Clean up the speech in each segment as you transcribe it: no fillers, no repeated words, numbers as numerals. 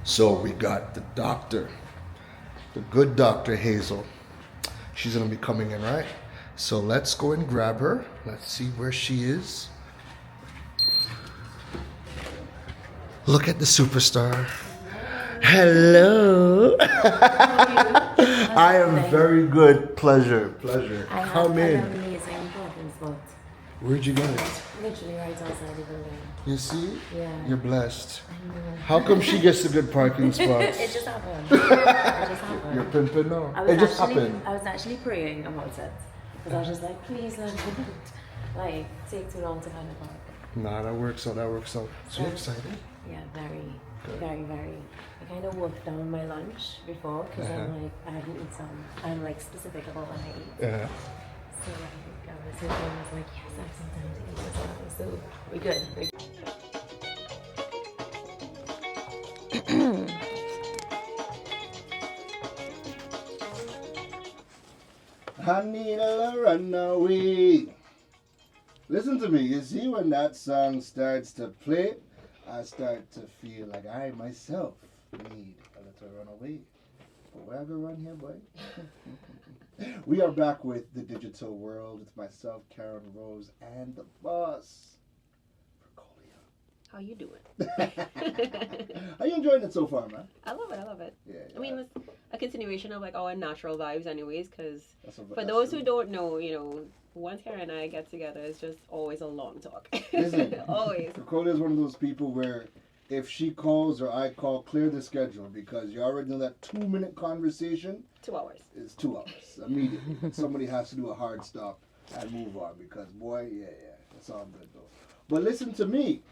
So we got the doctor, the good Dr. Hazel. She's gonna be coming in, right? So let's go and grab her. Let's see where she is. Look at the superstar. Hello. I am very good. Pleasure. Come I in. have amazing parking spot. Where'd you get it? Literally right outside the building. You see? Yeah. You're blessed. I know. How come she gets a good parking spot? It just happened. It just happened. You're pimping now. I was It just actually, happened. I was actually praying about it. Because I was just like, please let me like take too long to find a park. Nah, that works out. So you excited? Yeah, very, Good. very, very. I kind of worked down my lunch before because I'm like, I haven't eaten some. I'm like specific about when I eat. Yeah. So like, I was hoping, I was like, yes, I have some time to eat as well. So we're good. I need a runaway. Listen to me. You see, when that song starts to play, I start to feel like I myself need a little runaway. But where I go run here, boy? We are back with the digital world with myself, Keron, Rose, and the boss, Ricqcolia. How you doing? How you enjoying it so far, man? I love it. Yeah. I mean, it's a continuation of like our natural vibes anyways, because for that's those true. who don't know, once Karen and I get together, it's just always a long talk. Listen, Always. Ricqcolia is one of those people where if she calls or I call, clear the schedule because you already know that 2-minute conversation 2 hours. is 2 hours immediately. Somebody has to do a hard stop and move on because, boy, yeah, it's all good though. But listen to me.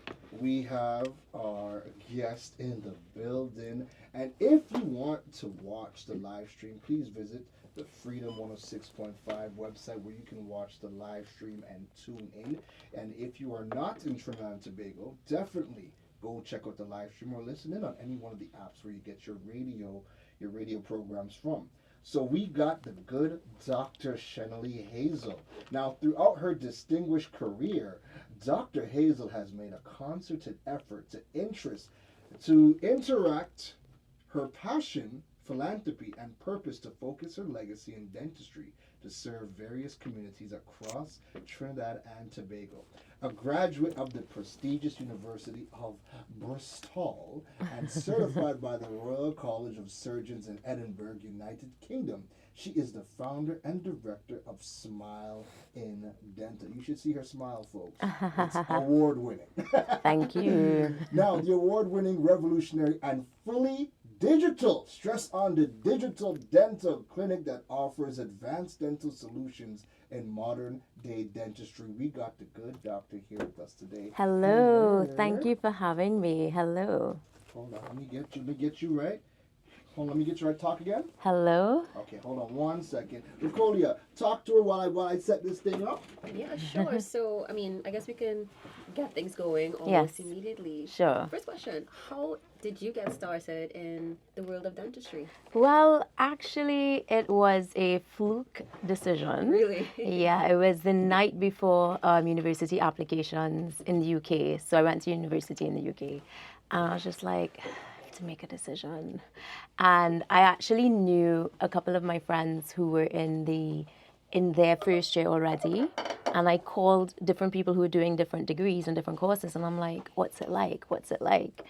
We have our guest in the building. And if you want to watch the live stream, please visit the Freedom 106.5 website where you can watch the live stream and tune in. And if you are not in Trinidad and Tobago, definitely go check out the live stream or listen in on any one of the apps where you get your radio programs from. So we got the good Dr. Shenilee Hazell. Now, throughout her distinguished career, Dr. Hazell has made a concerted effort to interact her passion, philanthropy, and purpose to focus her legacy in dentistry to serve various communities across Trinidad and Tobago. A graduate of the prestigious University of Bristol and certified by the Royal College of Surgeons in Edinburgh, United Kingdom, she is the founder and director of Smile in Dental. You should see her smile, folks. It's award-winning. Thank you. Now, the award-winning, revolutionary, and fully digital, stress on the digital dental clinic that offers advanced dental solutions in modern day dentistry. We got the good doctor here with us today. Hello. Thank you for having me. Hello. Hold on, let me get you right. Hold on, let me get you right. Talk again. Hello. Okay, hold on 1 second. Ricqcolia, talk to her while I set this thing up. Yeah, sure. So, I mean, I guess we can get things going Yes. almost immediately. Sure. First question, how did you get started in the world of dentistry? Well, actually, it was a fluke decision. Really? Yeah, it was the night before university applications in the UK. So I went to university in the UK. And I was just like, to make a decision. And I actually knew a couple of my friends who were in their first year already. And I called different people who were doing different degrees and different courses. And I'm like, what's it like? What's it like?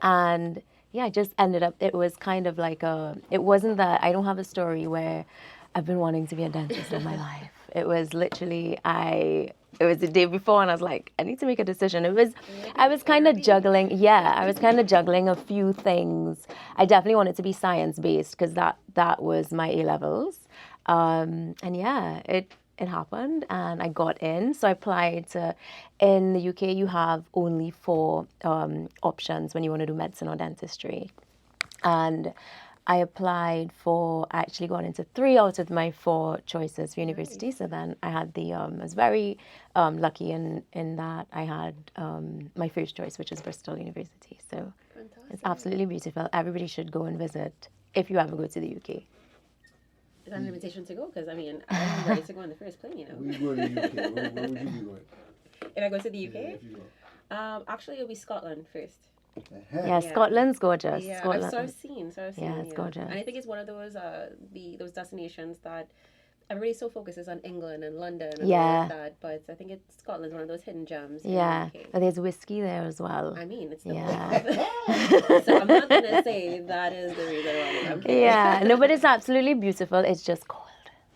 And yeah, I just ended up, it was kind of like it wasn't that, I don't have a story where I've been wanting to be a dentist all my life. It was literally, it was the day before and I was like, I need to make a decision. I was kind of juggling a few things. I definitely wanted to be science-based because that was my A-levels. And yeah, it happened and I got in. So I applied in the UK, you have only 4 options when you want to do medicine or dentistry. And I actually got into 3 out of my 4 choices for university. So then I had I was very lucky in that I had my first choice, which is Bristol University. So Fantastic. it's absolutely beautiful. Everybody should go and visit if you ever go to the UK. Is that an invitation to go? Because, I mean, I'm ready to go on the first plane, We go to the UK. Where would you be going? If I go to the UK? Yeah, if you go. Actually, it'll be Scotland first. Yeah, Scotland's gorgeous. Yeah, Scotland. I've seen. Yeah, it's gorgeous. And I think it's one of those those destinations that everybody so focuses on England and London and all Yeah. of that, but I think Scotland's one of those hidden gems Yeah, in the UK. but there's whiskey there as well. I mean, it's the Yeah. So I'm not gonna say that is the reason why. I'm kidding. Yeah, no, but it's absolutely beautiful. It's just cold.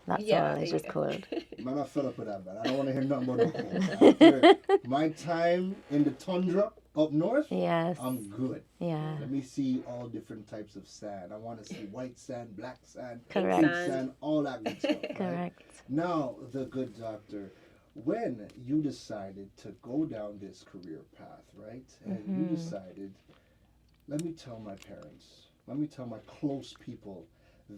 That's Yeah, all. It's just cold. Man, I fell up with that, man. I don't want to hear nothing about the cold. After my time in the tundra up north, Yes. I'm good. Yeah. Let me see all different types of sand. I want to see white sand, black sand, Correct. pink sand, all that good stuff. Right? Correct. Now, the good doctor, when you decided to go down this career path, right? And you decided, let me tell my parents, let me tell my close people,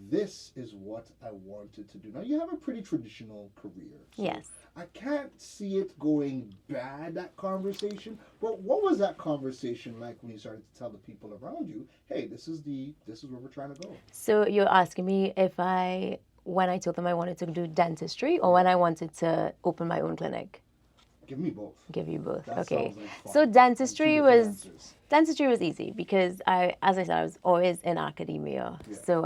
this is what I wanted to do. Now, you have a pretty traditional career. So Yes. I can't see it going bad, that conversation. But what was that conversation like when you started to tell the people around you, hey, this is where we're trying to go? So you're asking me if when I told them I wanted to do dentistry or when I wanted to open my own clinic? Give me both. Give you both. That Okay. sounds like fun. So Two different dentistry was easy because as I said, I was always in academia. Yeah. So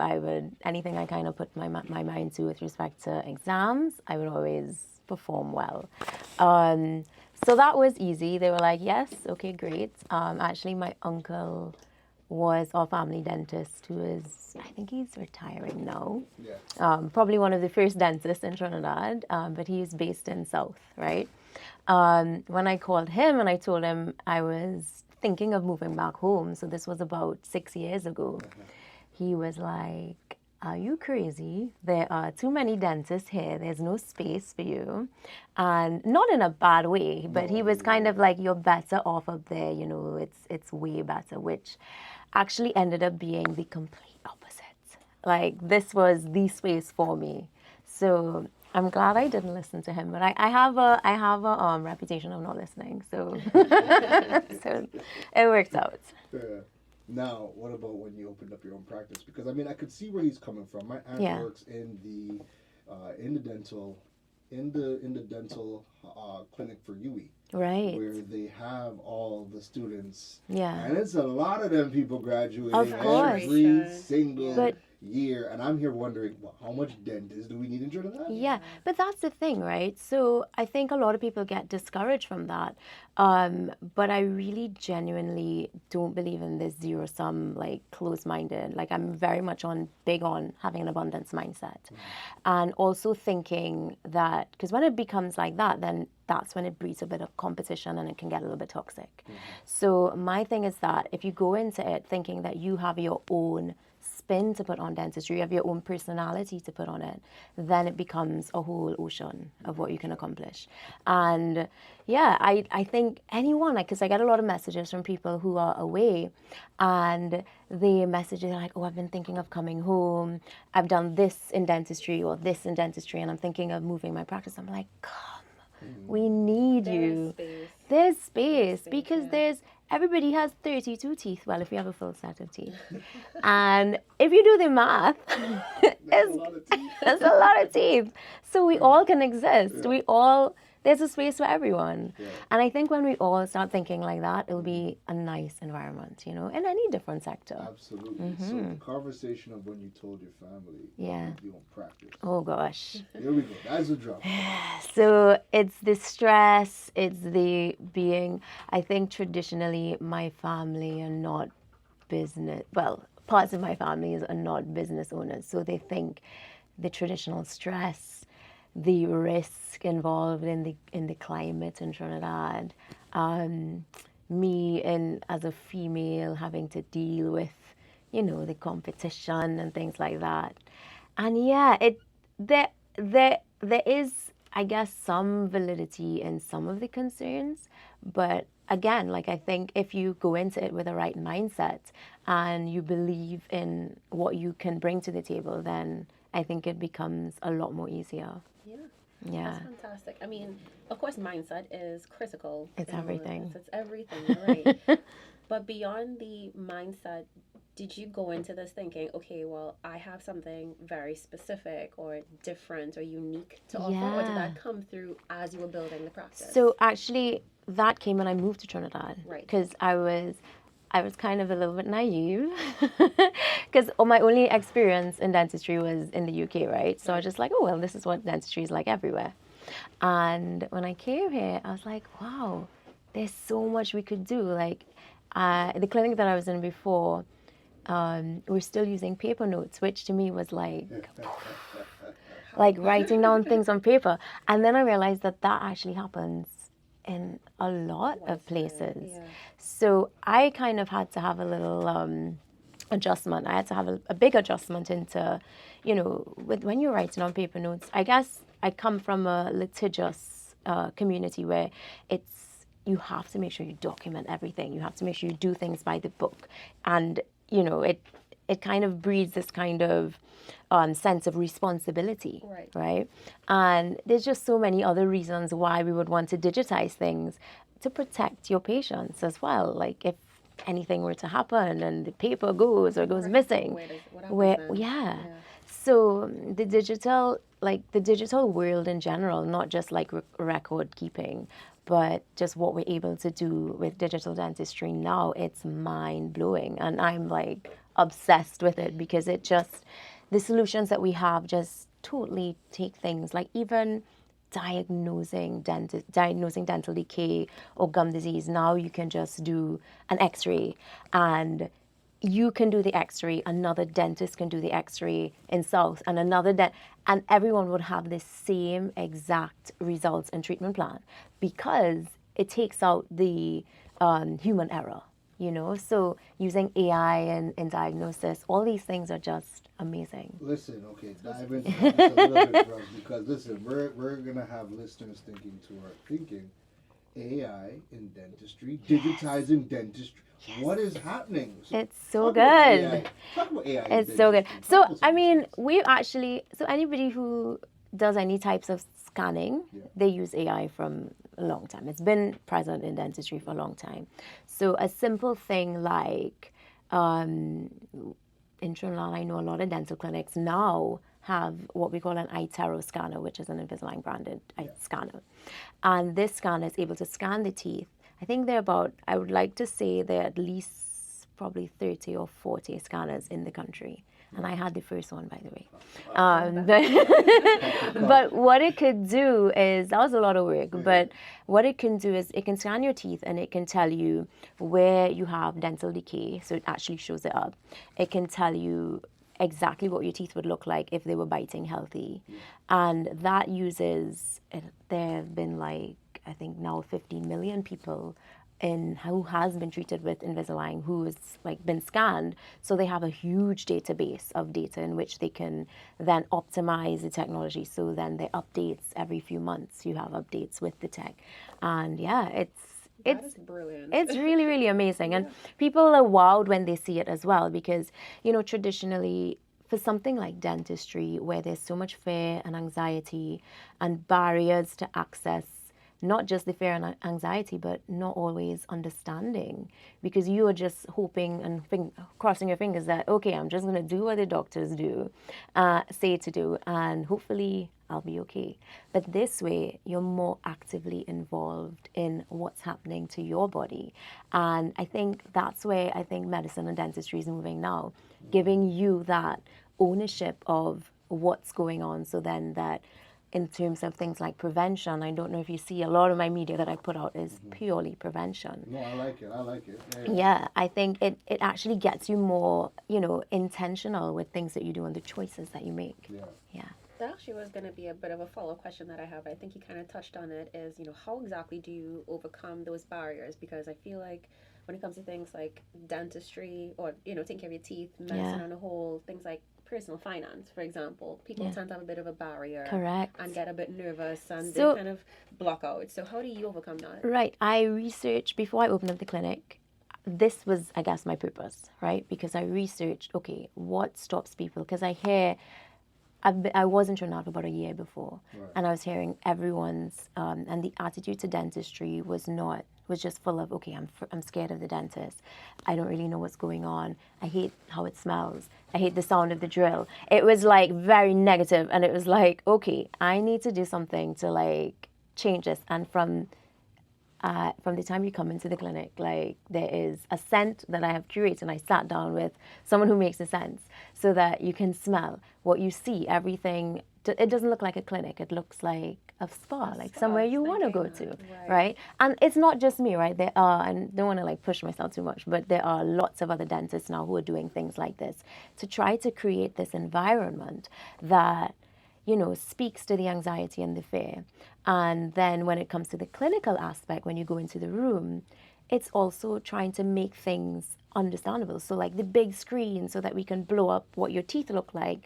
anything I kind of put my mind to with respect to exams, I would always perform well. So that was easy. They were like, yes, okay, great. Actually, my uncle was our family dentist who is, I think he's retiring now. Yeah. Probably one of the first dentists in Trinidad, but he is based in South, right? When I called him and I told him I was thinking of moving back home, so this was about 6 years ago, he was like, are you crazy? There are too many dentists here. There's no space for you. And not in a bad way, but he was kind of like, you're better off up there. You know, it's way better, which actually ended up being the complete opposite. Like, this was the space for me. So I'm glad I didn't listen to him, but I have a reputation of not listening, so so it works out. Yeah. Now, what about when you opened up your own practice? Because I mean, I could see where he's coming from. My aunt works in the dental clinic for UE. Right. Where they have all the students. Yeah. And it's a lot of them people graduating Of course. every single But year. And I'm here wondering, well, how much dentists do we need in Trinidad? yeah, but that's the thing, right? So I think a lot of people get discouraged from that. But I really genuinely don't believe in this zero-sum, like, closed-minded. Like, I'm very much big on having an abundance mindset. And also thinking that, because when it becomes like that, then that's when it breeds a bit of competition and it can get a little bit toxic. So my thing is that if you go into it thinking that you have your own spin to put on dentistry, you have your own personality to put on it, then it becomes a whole ocean of what you can accomplish. And yeah, I think anyone, because I get a lot of messages from people who are away and they message like, oh, I've been thinking of coming home, I've done this in dentistry or this in dentistry, and I'm thinking of moving my practice. I'm like, come, we need you. There's space because everybody has 32 teeth. Well, if you have a full set of teeth. And if you do the math, it's a lot of teeth. So we all can exist. There's a space for everyone. Yeah. And I think when we all start thinking like that, it'll be a nice environment, you know, in any different sector. Absolutely. So the conversation of when you told your family you don't practice. Oh, gosh. Here we go. That's a drop. So it's the stress, it's the being, I think traditionally my family are not business, well, parts of my family are not business owners. So they think the traditional stress, the risk involved in the climate in Trinidad, me as a female having to deal with, you know, the competition and things like that. And yeah, there is, I guess, some validity in some of the concerns, but again, like, I think if you go into it with the right mindset and you believe in what you can bring to the table, then I think it becomes a lot more easier. Yeah. That's fantastic. I mean, of course, mindset is critical. It's everything. It's everything, right? But beyond the mindset, did you go into this thinking, okay, well, I have something very specific or different or unique to offer? Or did that come through as you were building the practice? So actually, that came when I moved to Trinidad. Right. Because I was kind of a little bit naive because my only experience in dentistry was in the UK, right? So I was just like, oh, well, this is what dentistry is like everywhere. And when I came here, I was like, wow, there's so much we could do. Like the clinic that I was in before, we're still using paper notes, which to me was like writing down things on paper. And then I realized that that actually happens in a lot of places. Yeah. So I kind of had to have a little adjustment. I had to have a big adjustment into, when you're writing on paper notes, I guess I come from a litigious community where you have to make sure you document everything. You have to make sure you do things by the book. And, it kind of breeds this kind of sense of responsibility, right? And there's just so many other reasons why we would want to digitize things to protect your patients as well. Like if anything were to happen and the paper goes missing, yeah. So the digital world in general, not just like record keeping, but just what we're able to do with digital dentistry now, it's mind blowing. And I'm like obsessed with it because the solutions that we have just totally take things like even diagnosing dental decay or gum disease. Now you can just do an x-ray and you can do the x-ray, another dentist can do the x-ray in South, and and everyone would have the same exact results and treatment plan because it takes out the human error, So using AI in diagnosis, all these things are just amazing. Listen, okay, dive into that just a little bit, bro, because listen, we're gonna have listeners thinking AI in dentistry, digitizing dentistry. Yes. What is happening? So it's so good. Talk about AI. It's so good. So I mean, anybody who does any types of scanning, they use AI from a long time. It's been present in dentistry for a long time. So a simple thing like in Trinidad, I know a lot of dental clinics now have what we call an iTero scanner, which is an Invisalign branded scanner. And this scanner is able to scan the teeth. I think I would like to say there are at least probably 30 or 40 scanners in the country. And I had the first one, by the way. But what it could do is, that was a lot of work, but what it can do is it can scan your teeth and it can tell you where you have dental decay, so it actually shows it up. It can tell you exactly what your teeth would look like if they were biting healthy. And that there have been I think now 15 million people who has been treated with Invisalign, who has been scanned. So they have a huge database of data in which they can then optimize the technology. So then they updates every few months. You have updates with the tech. And it's brilliant. It's really, really amazing. And people are wowed when they see it as well because, traditionally, for something like dentistry, where there's so much fear and anxiety and barriers to access, not just the fear and anxiety, but not always understanding, because you are just hoping and crossing your fingers that, okay, I'm just going to do what the doctors say to do, and hopefully I'll be okay. But this way, you're more actively involved in what's happening to your body. And I think that's where medicine and dentistry is moving now, giving you that ownership of what's going on, so then that in terms of things like prevention, I don't know if you see a lot of my media that I put out is purely prevention. No, I like it. Yeah, I think it actually gets you more, intentional with things that you do and the choices that you make. Yeah. That actually was going to be a bit of a follow-up question that I have. I think you kind of touched on it, is, how exactly do you overcome those barriers? Because I feel like when it comes to things like dentistry or, taking care of your teeth, medicine on a whole, things like personal finance, for example, people tend to have a bit of a barrier. Correct. And get a bit nervous and they kind of block out. So how do you overcome that? Right. I researched before I opened up the clinic. This was, I guess, my purpose, right? Because I researched, okay, what stops people? Because I was in Trinidad for about a year before, and I was hearing everyone's, and the attitude to dentistry was just full of, okay, I'm scared of the dentist. I don't really know what's going on. I hate how it smells. I hate the sound of the drill. It was very negative, and it was okay, I need to do something to change this. And from from the time you come into the clinic, like there is a scent that I have curated, and I sat down with someone who makes the scents so that you can smell what you see, everything. It doesn't look like a clinic. It looks like a spa, like spa, somewhere you want to thinking go that, to, right. right? And it's not just me, right? There are, and don't want to like push myself too much, but there are lots of other dentists now who are doing things like this to try to create this environment that, you know, speaks to the anxiety and the fear. And then when it comes to the clinical aspect, when you go into the room, it's also trying to make things understandable. So like the big screen so that we can blow up what your teeth look like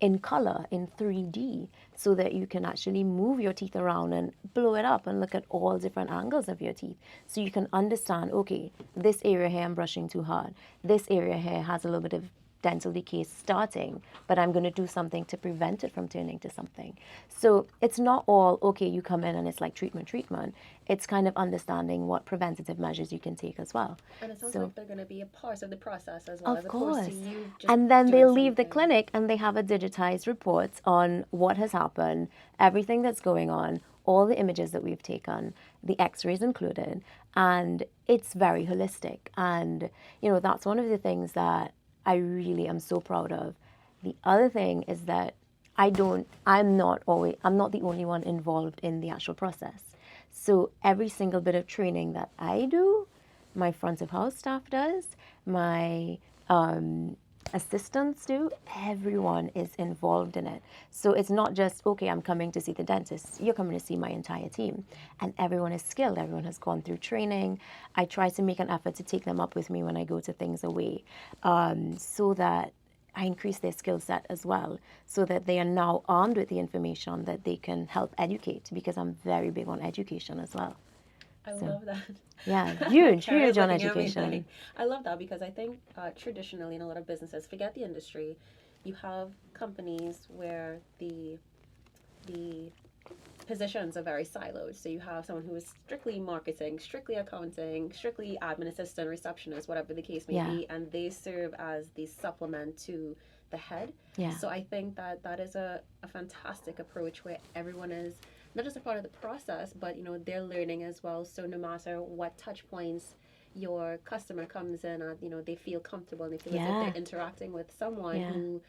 in color in 3D so that you can actually move your teeth around and blow it up and look at all different angles of your teeth so you can understand, okay, this area here I'm brushing too hard. This area here has a little bit of dental decay starting, but I'm going to do something to prevent it from turning to something. So it's not all, okay, you come in and it's like treatment. It's kind of understanding what preventative measures you can take as well. And it sounds So, like they're going to be a part of the process as well, of as opposed course. to you just And then doing they'll leave the something. clinic and they have a digitized report on what has happened, everything that's going on, all the images that we've taken, the x-rays included, and it's very holistic. And, you know, that's one of the things that I really am so proud of. The other thing is that I'm not the only one involved in the actual process. So every single bit of training that I do, my front of house staff does, my assistants do, everyone is involved in it. So it's not just, okay, I'm coming to see the dentist. You're coming to see my entire team. And everyone is skilled. Everyone has gone through training. I try to make an effort to take them up with me when I go to things away so that I increase their skill set as well, so that they are now armed with the information that they can help educate, because I'm very big on education as well. I love that. Yeah, huge Karen's on looking at me education. like- I love that because I think traditionally in a lot of businesses, forget the industry, you have companies where the positions are very siloed. So you have someone who is strictly marketing, strictly accounting, strictly admin assistant, receptionist, whatever the case may Yeah. be, and they serve as the supplement to the head. Yeah. So I think that that is a fantastic approach where everyone is not just a part of the process, but you know they're learning as well. So no matter what touch points your customer comes in at, you know they feel comfortable and they feel as if Yeah. they're interacting with someone Yeah. who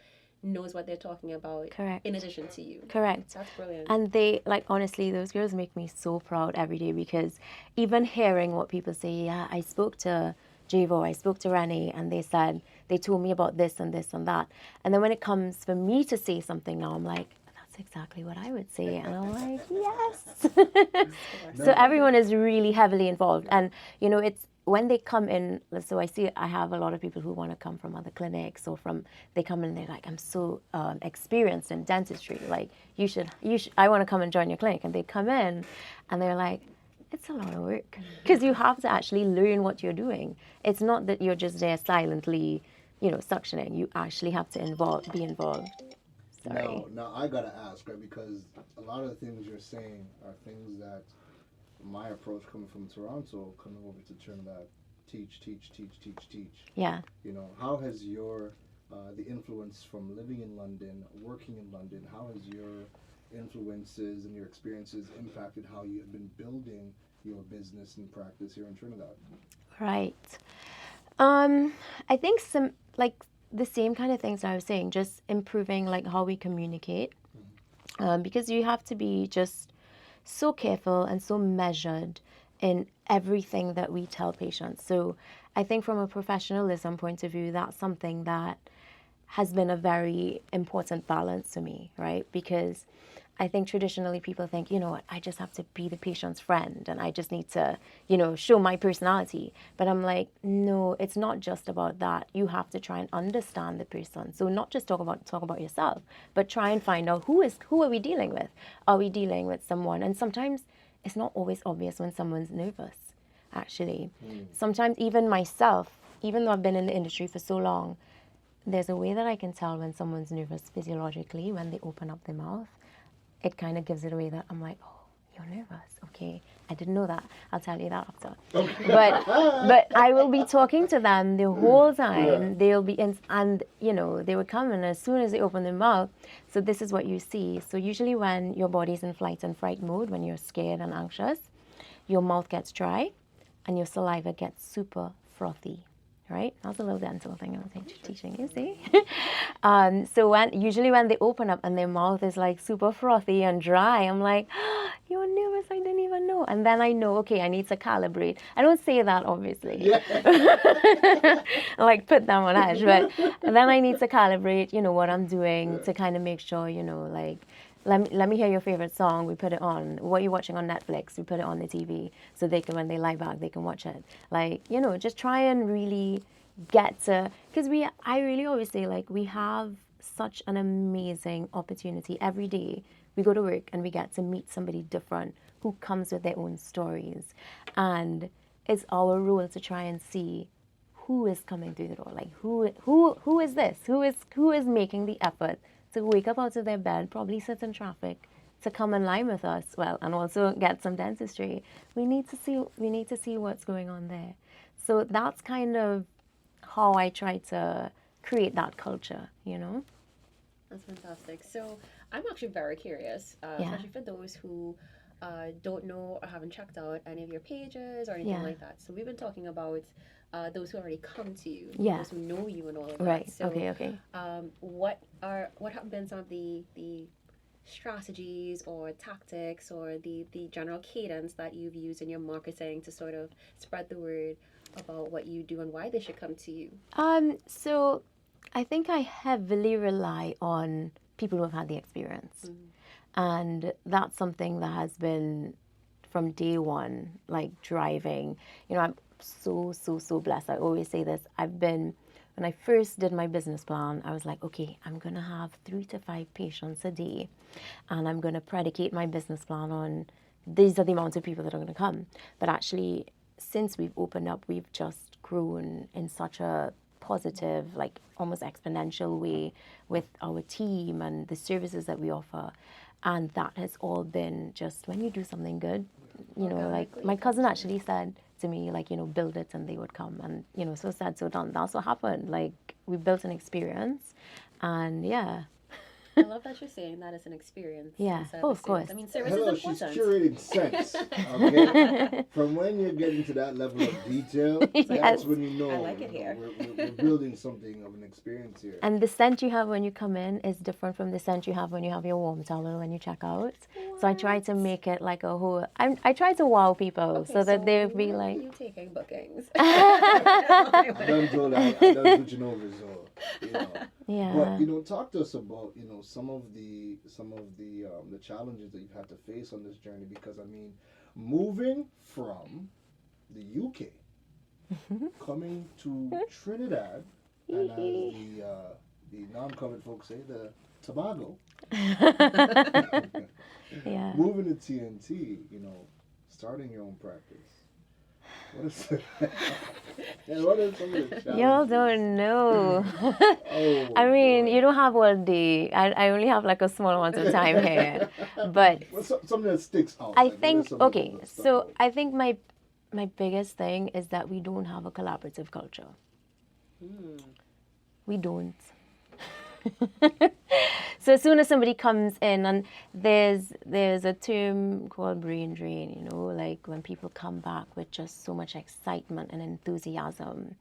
knows what they're talking about. Correct. In addition to you. Correct. That's brilliant. And they, like, honestly, those girls make me so proud every day, because even hearing what people say, yeah, I spoke to Javo, I spoke to Rennie, and they told me about this and this and that. And then when it comes for me to say something now, I'm like, that's exactly what I would say. And I'm like, yes. So everyone is really heavily involved. And, you know, it's, when they come in, so I have a lot of people who want to come from other clinics, or they come in and they're like, I'm so experienced in dentistry. Like, I want to come and join your clinic. And they come in and they're like, it's a lot of work, because you have to actually learn what you're doing. It's not that you're just there silently, you know, suctioning. You actually have to be involved. Sorry. Now I gotta ask, right? Because a lot of the things you're saying are things that my approach coming from Toronto, coming over to Trinidad, teach. Yeah. You know, how has your the influence from living in London, working in London, how has your influences and your experiences impacted how you have been building your business and practice here in Trinidad? Right. I think the same kind of things I was saying, just improving like how we communicate, because you have to be just so careful and so measured in everything that we tell patients. So I think from a professionalism point of view, that's something that has been a very important balance to me, right? Because I think traditionally people think, you know what, I just have to be the patient's friend and I just need to, you know, show my personality. But I'm like, no, it's not just about that. You have to try and understand the person. So not just talk about yourself, but try and find out who are we dealing with? Are we dealing with someone? And sometimes it's not always obvious when someone's nervous, actually. Sometimes even myself, even though I've been in the industry for so long, there's a way that I can tell when someone's nervous physiologically when they open up their mouth. It kind of gives it away that I'm like, oh, you're nervous. Okay, I didn't know that. I'll tell you that after. But I will be talking to them the whole time. They'll be and you know, they would come, and as soon as they open their mouth, so this is what you see. So usually when your body's in flight and fright mode, when you're scared and anxious, your mouth gets dry and your saliva gets super frothy. Right? That's a little dental thing I was teaching you, see? So usually when they open up and their mouth is like super frothy and dry, I'm like, oh, you're nervous, I didn't even know. And then I know, okay, I need to calibrate. I don't say that, obviously. Yeah. Like put them on edge, but then I need to calibrate, what I'm doing to kind of make sure, like, let me hear your favorite song. We put it on. What you're watching on Netflix, we put it on the TV so they can, when they lie back, they can watch it. Like, just try and really get to, because I really always say, like, we have such an amazing opportunity every day. We go to work and we get to meet somebody different who comes with their own stories. And it's our role to try and see who is coming through the door. Like, who is this? Who is making the effort to wake up out of their bed, probably sit in traffic, to come and line with us, and also get some dentistry. We need to see what's going on there. So that's kind of how I try to create that culture, That's fantastic. So I'm actually very curious, especially for those who don't know or haven't checked out any of your pages or anything like that. So we've been talking about those who already come to you, those who know you and all of that. Right. So, Okay. What have been some of the strategies or tactics or the general cadence that you've used in your marketing to sort of spread the word about what you do and why they should come to you? So I think I heavily rely on people who have had the experience. And that's something that has been from day one, like driving. I'm so blessed. I always say this. When I first did my business plan, I was like, okay, I'm going to have 3 to 5 patients a day. And I'm going to predicate my business plan on these are the amount of people that are going to come. But actually, since we've opened up, we've just grown in such a positive, like almost exponential way with our team and the services that we offer. And that has all been just when you do something good, like my cousin actually said to me, like, build it and they would come. And, so said, so done. That's what happened. Like, we built an experience and yeah. I love that you're saying that as an experience. Yeah. Oh, of course. I mean, service Hello, is she's important. curating sense. Okay, from when you're getting to that level of detail, that's when you know. I like it here. We're building something of an experience here. And the scent you have when you come in is different from the scent you have when you have your warm towel when you check out. What? So I try to make it like a whole. I try to wow people so that they'll be like. You taking bookings? I done told I done switching over, so Yeah. But talk to us about some of the challenges that you've had to face on this journey, because I mean, moving from the UK, coming to Trinidad, and as the non-covered folks say, the Tobago. Yeah. Moving to TNT, starting your own practice. What are some of the challenges? Y'all don't know. Oh, I mean, boy. you don't have all day. I only have like a small amount of time here. But something that sticks out. I think, okay, so I think my biggest thing is that we don't have a collaborative culture. We don't. So as soon as somebody comes in, and there's a term called brain drain, like when people come back with just so much excitement and enthusiasm,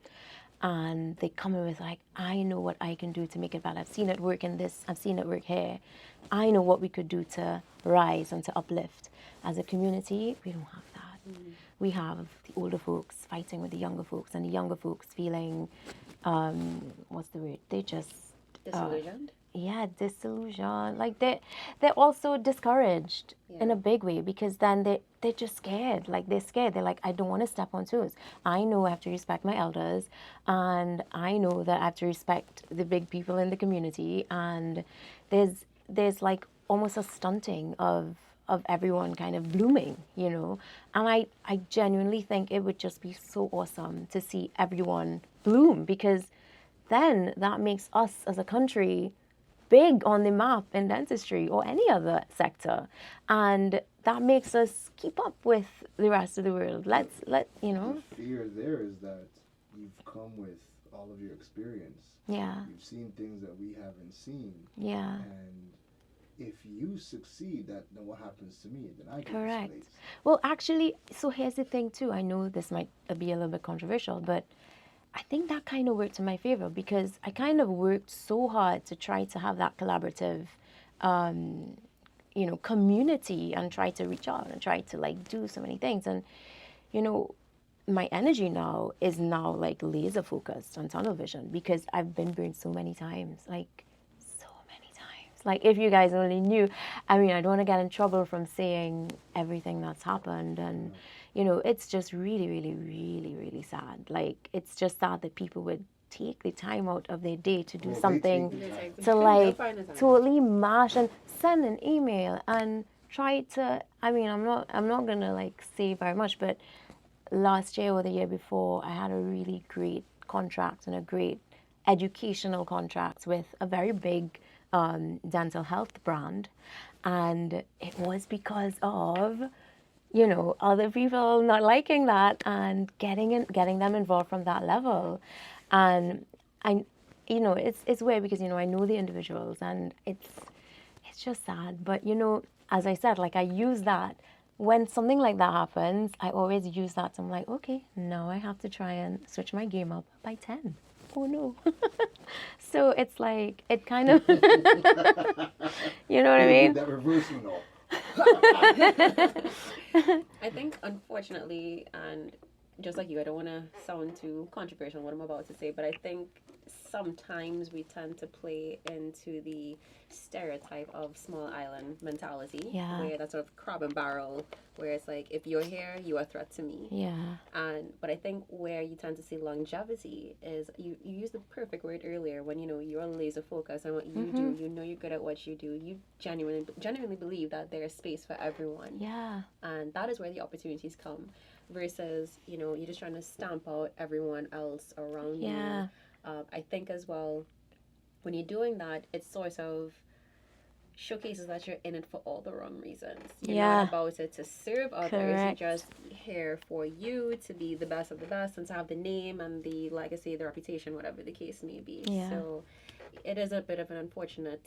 and they come in with like, I know what I can do to make it better. I've seen it work in this, I've seen it work here. I know what we could do to rise and to uplift. As a community, we don't have that. We have the older folks fighting with the younger folks, and the younger folks feeling, what's the word? They just Disillusioned? Disillusioned. Like they're also discouraged in a big way, because then they're just scared. Like they're scared. They're like, I don't want to step on toes. I know I have to respect my elders, and I know that I have to respect the big people in the community. And there's like almost a stunting of everyone kind of blooming, And I genuinely think it would just be so awesome to see everyone bloom, because then that makes us as a country big on the map in dentistry or any other sector. And that makes us keep up with the rest of the world. The fear there is that you've come with all of your experience. Yeah. You've seen things that we haven't seen. Yeah. And if you succeed, that then what happens to me? Then I get Correct. displaced. Well, actually, so here's the thing too. I know this might be a little bit controversial, but I think that kind of worked in my favor because I kind of worked so hard to try to have that collaborative, community and try to reach out and try to like do so many things. And, you know, my energy now is now like laser focused on tunnel vision because I've been burned so many times, like so many times. Like if you guys only knew, I mean, I don't want to get in trouble from saying everything that's happened and, it's just really, really, really, really sad. Like it's just sad that people would take the time out of their day to do Well, they something take the time. to They'll like find the time. totally mash and send an email and try to, I mean, I'm not gonna like say very much, but last year or the year before, I had a really great contract and a great educational contract with a very big dental health brand. And it was because of, other people not liking that and getting them involved from that level. And it's weird because, I know the individuals and it's just sad. But, as I said, like I use that when something like that happens, I always use that. I'm like, okay, now I have to try and switch my game up by 10. Oh no. So it's like, it kind of, you know what I mean? That reversal, no. I think, unfortunately, and just like you, I don't want to sound too controversial in what I'm about to say, but I think sometimes we tend to play into the stereotype of small island mentality, Yeah. where that's sort of crab and barrel, where it's like, if you're here, you're a threat to me. Yeah. But I think where you tend to see longevity is you used the perfect word earlier when you're laser focused on what you do. You know you're good at what you do. You genuinely believe that there's space for everyone. Yeah. And that is where the opportunities come, versus you're just trying to stamp out everyone else around Yeah. you. I think as well, when you're doing that, it sort of showcases that you're in it for all the wrong reasons. You're not about it to serve others. Correct. You're just here for you to be the best of the best and to have the name and the legacy, the reputation, whatever the case may be. Yeah. So it is a bit of an unfortunate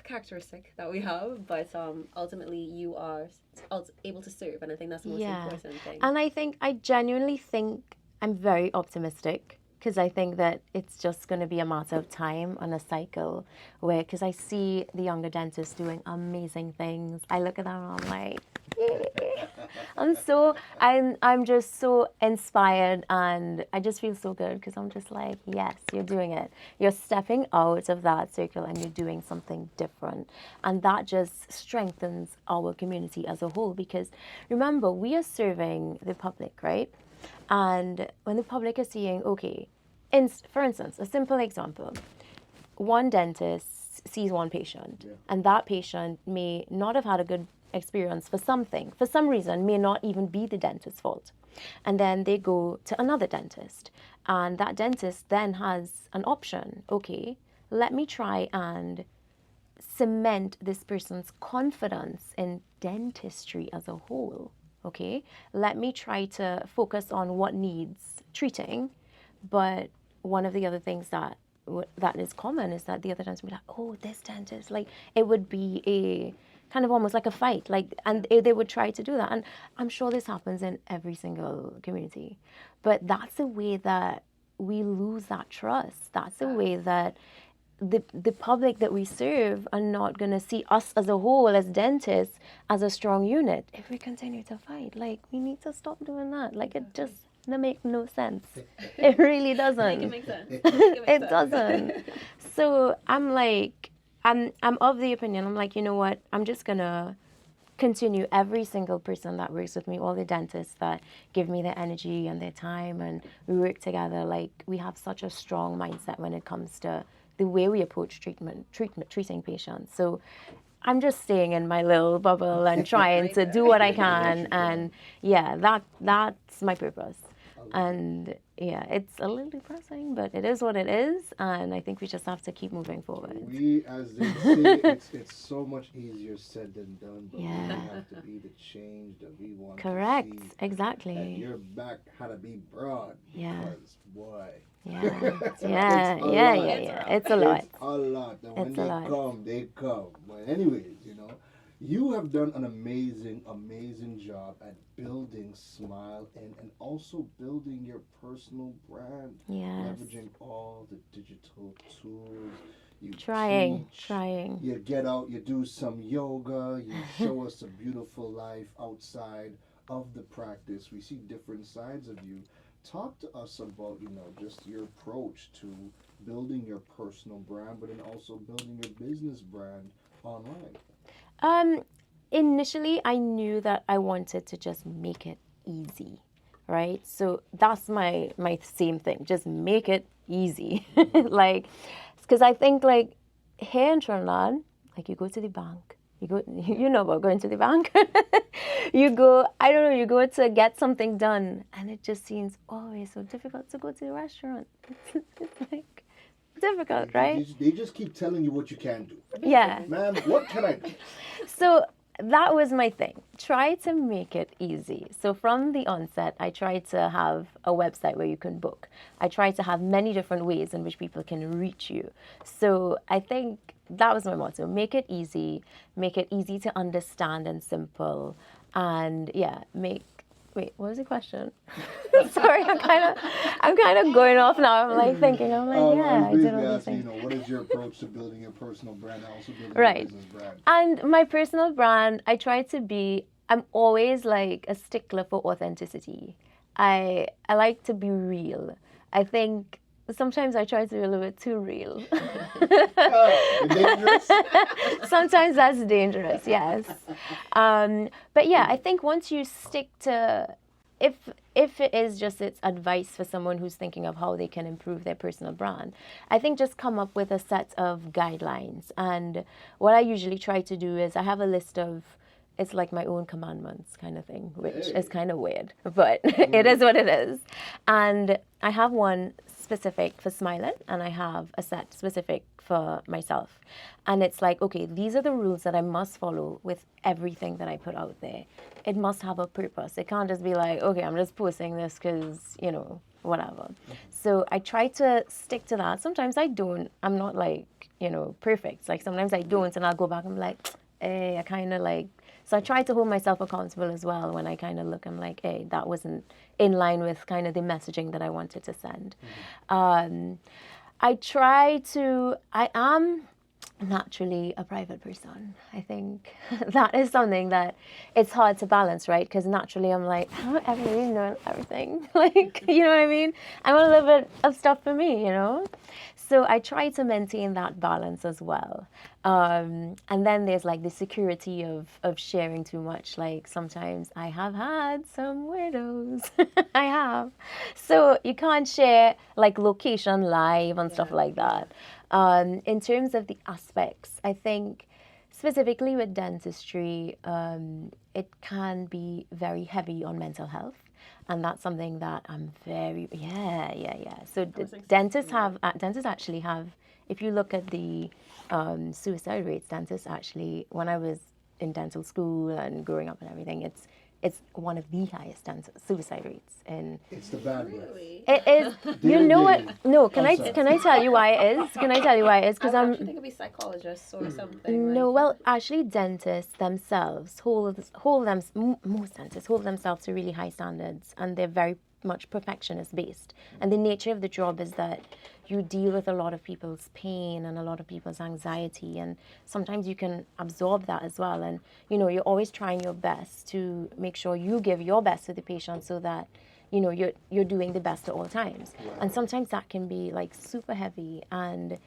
characteristic that we have, but ultimately you are able to serve, and I think that's the most important thing. And I genuinely think I'm very optimistic because I think that it's just going to be a matter of time on a cycle where, because I see the younger dentists doing amazing things. I look at them and I'm like, I'm just so inspired and I just feel so good because I'm just like, yes, you're doing it. You're stepping out of that circle and you're doing something different. And that just strengthens our community as a whole because remember, we are serving the public, right? And when the public is seeing, okay, for instance, a simple example, one dentist sees one patient, and that patient may not have had a good experience for some reason, may not even be the dentist's fault. And then they go to another dentist, and that dentist then has an option. Okay, let me try and cement this person's confidence in dentistry as a whole. Okay, let me try to focus on what needs treating, but one of the other things that is common is that the other dentist would be like, oh, this dentist, like it would be a kind of almost like a fight, like, and they would try to do that. And I'm sure this happens in every single community, but that's a way that we lose that trust. That's a way that the public that we serve are not going to see us as a whole, as dentists, as a strong unit. If we continue to fight, like, we need to stop doing that. Like, it just makes no sense. It really doesn't. Make it make sense. It doesn't. So I'm like, I'm of the opinion, I'm like, you know what? I'm just going to continue every single person that works with me, all the dentists that give me their energy and their time, and we work together. Like, we have such a strong mindset when it comes to the way we approach treating patients. So I'm just staying in my little bubble and trying to do what I can. And yeah, that's my purpose. And yeah, it's a little depressing, but it is what it is. And I think we just have to keep moving forward. We, as they say, it's so much easier said than done, but we have to be the change that we want Correct. to see. Exactly. And your back had to be broad. Yeah. Because, boy, Yeah, It's yeah, a yeah, lot. yeah, yeah. It's a lot. It's a lot. And when It's a they lot. come, they come. But anyways, you have done an amazing, amazing job at building Smile and also building your personal brand, Yes. leveraging all the digital tools. You Trying, teach, trying. you get out, you do some yoga, you show us a beautiful life outside of the practice. We see different sides of you. Talk to us about, just your approach to building your personal brand, but then also building your business brand online. Um, Initially, I knew that I wanted to just make it easy, right? So that's my same thing. Just make it easy, like, because I think like here in Trinidad, like you go to the bank, you go, you know about going to the bank. You go, I don't know, you go to get something done, and it just seems always so difficult to go to the restaurant. It's like difficult, right? They just keep telling you what you can do. Yeah. Ma'am, what can I do? So that was my thing. Try to make it easy. So from the onset, I tried to have a website where you can book. I tried to have many different ways in which people can reach you. So I think that was my motto. Make it easy to understand and simple. And yeah, wait, what was the question? Sorry, I'm kind of going off now. I'm like thinking, I'm like, I yeah, was I did basically all these asking, things. what is your approach to building your personal brand and also building Right. your business brand? And my personal brand, I try to be, I'm always like a stickler for authenticity. I like to be real. I think sometimes I try to be a little bit too real. Dangerous? Sometimes that's dangerous, yes. But yeah, I think once you stick to, if it is just it's advice for someone who's thinking of how they can improve their personal brand, I think just come up with a set of guidelines. And what I usually try to do is I have a list of, it's like my own commandments kind of thing, which is kind of weird, but it is what it is. And I have one specific for smiling, and I have a set specific for myself. And it's like, okay, these are the rules that I must follow with everything that I put out there. It must have a purpose. It can't just be like, okay, I'm just posting this because, whatever. So I try to stick to that. Sometimes I don't. I'm not like, perfect. Like sometimes I don't, and I'll go back and be like, hey, I kind of like. So I try to hold myself accountable as well when I kind of look. I'm like, hey, that wasn't in line with kind of the messaging that I wanted to send. I am naturally a private person. I think that is something that it's hard to balance, right? Because naturally I'm like, I don't ever really know everything. Like, you know what I mean? I want a little bit of stuff for me. So I try to maintain that balance as well. And then there's like the security of sharing too much. Like sometimes I have had some weirdos. I have. So you can't share like location live and stuff like that. In terms of the aspects, I think specifically with dentistry, it can be very heavy on mental health. And that's something that I'm very, yeah. So dentists actually have, if you look at the suicide rates, dentists actually, when I was in dental school and growing up and everything, it's one of the highest suicide rates in. It's the bad breath. Really? It is. You know what? No, can I tell you why it is? Can I tell you why it is? I Because would actually think it'd be psychologists or something. no, like, well, actually, dentists themselves most dentists hold themselves to really high standards, and they're very much perfectionist based. And the nature of the job is that you deal with a lot of people's pain and a lot of people's anxiety, and sometimes you can absorb that as well. And you're always trying your best to make sure you give your best to the patient so that you're doing the best at all times. And sometimes that can be like super heavy, and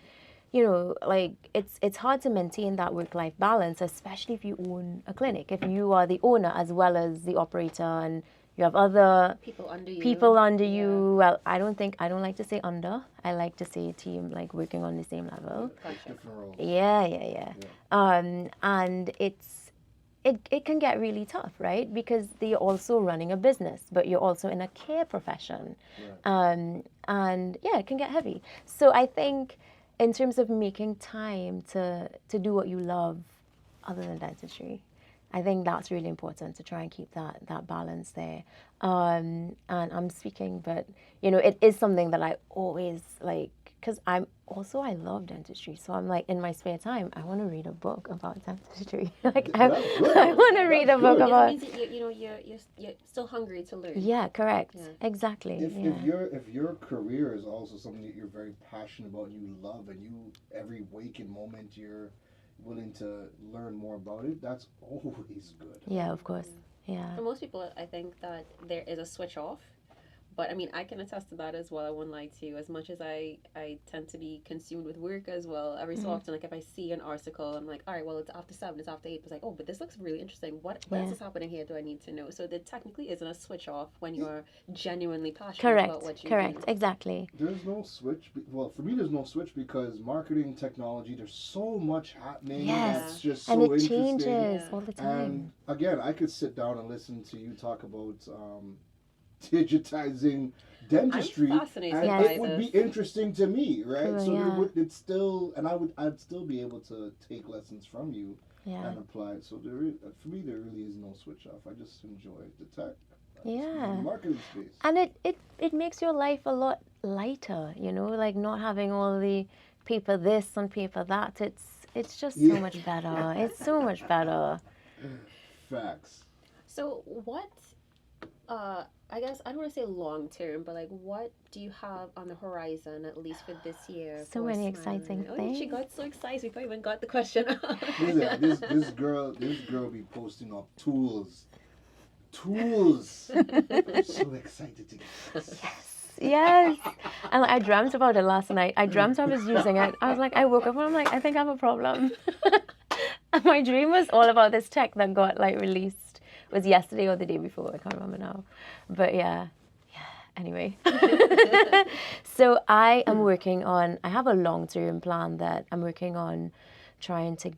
like it's hard to maintain that work-life balance, especially if you own a clinic. If you are the owner as well as the operator, and you have other people under you. Well, I don't like to say under. I like to say team, like working on the same level. Different roles. Yeah. And it can get really tough, right? Because you're also running a business, but you're also in a care profession. Right. And yeah, it can get heavy. So I think in terms of making time to do what you love other than dentistry, I think that's really important to try and keep that balance there. And I'm speaking, but it is something that I always like, because I love dentistry. So I'm like, in my spare time, I want to read a book about dentistry. Like I want to read a book It about. means that you're still hungry to learn. Yeah, correct. Yeah. Exactly. If your career is also something that you're very passionate about and you love, and every waking moment you're willing to learn more about it, that's always good. Yeah, of course. Yeah. For most people, I think that there is a switch off. But I mean, I can attest to that as well. I won't lie to you. As much as I tend to be consumed with work as well, every so often, like if I see an article, I'm like, all right, well, it's after 7, it's after 8. It's like, oh, but this looks really interesting. What else is happening here? Do I need to know? So there technically isn't a switch off when you're genuinely passionate about what you do. Correct. Exactly. There's no switch. Well, for me, there's no switch because marketing technology, there's so much happening. Yes. That's just And so it interesting. changes all the time. And again, I could sit down and listen to you talk about digitizing dentistry, I'm fascinated and by it would be this. interesting to me, right? Cool, So yeah. it's still, and I'd still be able to take lessons from you Yeah. and apply it. So for me, there really is no switch off. I just enjoy the tech. Yeah. The marketing space. And it makes your life a lot lighter, like not having all the paper this and paper that. It's just so much better. It's so much better. Facts. So what, I guess, I don't want to say long term, but like what do you have on the horizon, at least for this year? So for many Smile? exciting Oh, things. she got so excited before I even got the question out. Listen, this girl be posting up tools. I'm so excited to get this. Yes. And I dreamt about it last night. I dreamt I was using it. I was like, I woke up and I'm like, I think I have a problem. And my dream was all about this tech that got like released. It was yesterday or the day before. I can't remember now. But yeah. Anyway. So I have a long-term plan that I'm working on trying to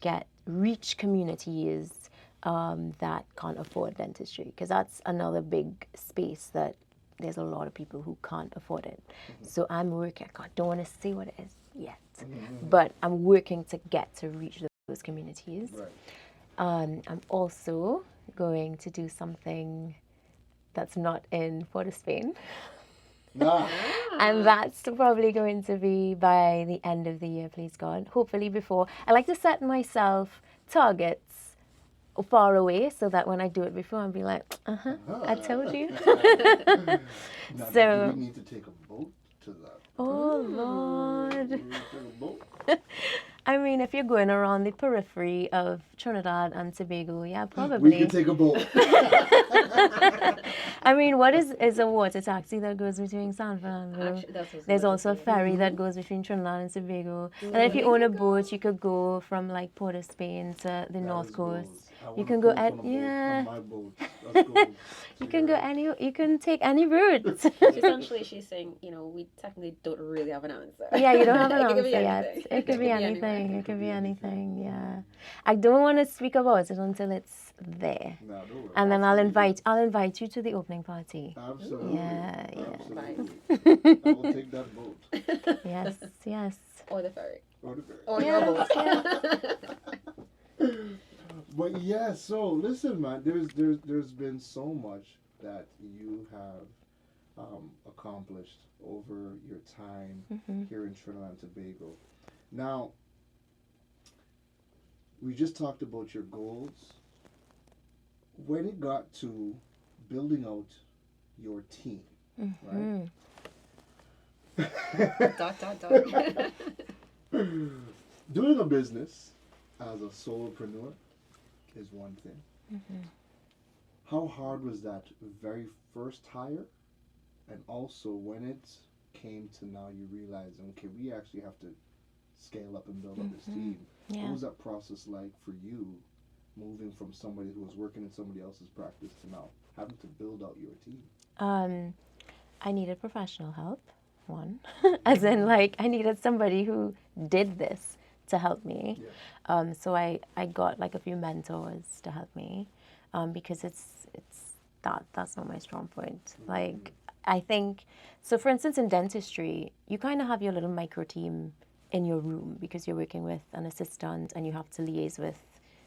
reach communities that can't afford dentistry, because that's another big space that there's a lot of people who can't afford it. So I'm working. I don't want to say what it is yet, but I'm working to reach those communities. Right. I'm also going to do something that's not in Port of Spain. Nah. And that's probably going to be by the end of the year, please God. Hopefully before. I like to set myself targets far away so that when I do it before, I'll be like, I told you. Now, So- do we need to take a boat to that? Oh, Do Lord. we need to take a boat? I mean, if you're going around the periphery of Trinidad and Tobago, yeah, We probably. can take a boat. I mean, what is a water taxi that goes between San Fernando? Actually, that's what's There's going also a to say. ferry that goes between Trinidad and Tobago. And then if you own a boat, you could go from like Port of Spain to the north coast. You can go at on my boat. Let's go. You can go you can take any route. Essentially, she's saying, we technically don't really have an answer. Yeah, you don't have an It could answer be yet. anything. It could be anything. anywhere. It could be anything. Yeah. I don't want to speak about it until it's there. No, don't worry. And then I'll invite you to the opening party. Absolutely. Yeah, yeah. Absolutely. I will take that boat. Yes. Or the ferry. Or the ferry. Or Yes, your boat. But yeah, so listen, man. There's been so much that you have accomplished over your time here in Trinidad and Tobago. Now, we just talked about your goals. When it got to building out your team, right? Dot. Doing a business as a solopreneur is one thing. How hard was that very first hire? And also when it came to now you realizing, okay, we actually have to scale up and build up this team. Yeah. What was that process like for you, moving from somebody who was working in somebody else's practice to now having to build out your team? I needed professional help, one. As in, like, I needed somebody who did this to help me. Yeah. So I got, like, a few mentors to help me because that's not my strong point. Like, I think, so for instance, in dentistry, you kind of have your little micro team in your room because you're working with an assistant and you have to liaise with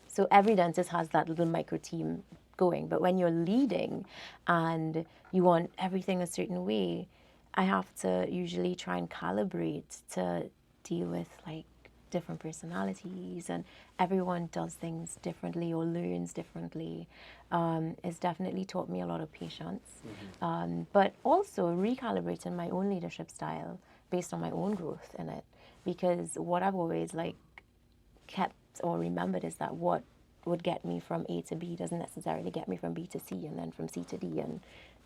So every dentist has that little micro team going. But when you're leading and you want everything a certain way, I have to usually try and calibrate to deal with like different personalities, and everyone does things differently or learns differently. It's definitely taught me a lot of patience, but also recalibrating my own leadership style based on my own growth in it. Because what I've always like kept or remembered is that what would get me from A to B doesn't necessarily get me from B to C and then from C to D. And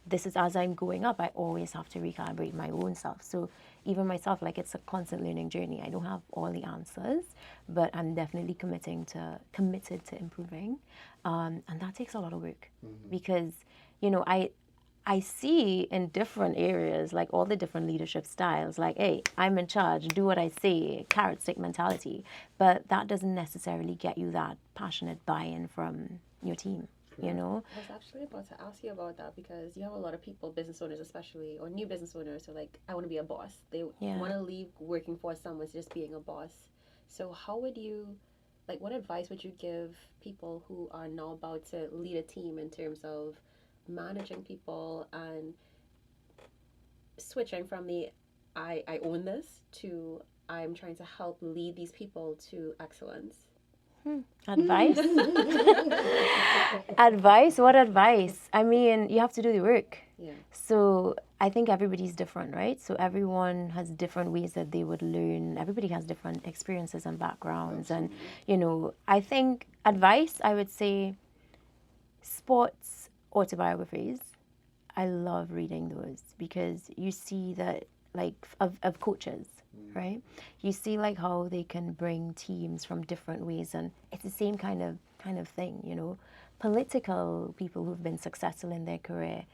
this is as I'm going up, I always have to recalibrate my own self. So even myself, like it's a constant learning journey. I don't have all the answers, but I'm definitely committed to improving. And that takes a lot of work because, you know, I see in different areas, like all the different leadership styles, like, hey, I'm in charge, do what I say, carrot stick mentality. But that doesn't necessarily get you that passionate buy-in from your team, you know? I was actually about to ask you about that because you have a lot of people, business owners especially, or new business owners, who are like, I want to be a boss. They want to leave working for someone to just being a boss. So how would you, like, what advice would you give people who are now about to lead a team in terms of managing people and switching from the I own this to I'm trying to help lead these people to excellence? Advice? Advice? What advice? I mean, you have to do the work. Yeah. So I think everybody's different, right? So everyone has different ways that they would learn. Everybody has different experiences and backgrounds. Absolutely. And, you know, I think advice, I would say sports autobiographies. I love reading those because you see that, like, of coaches, right? You see like how they can bring teams from different ways, and it's the same kind of thing, you know. Political people who've been successful in their career,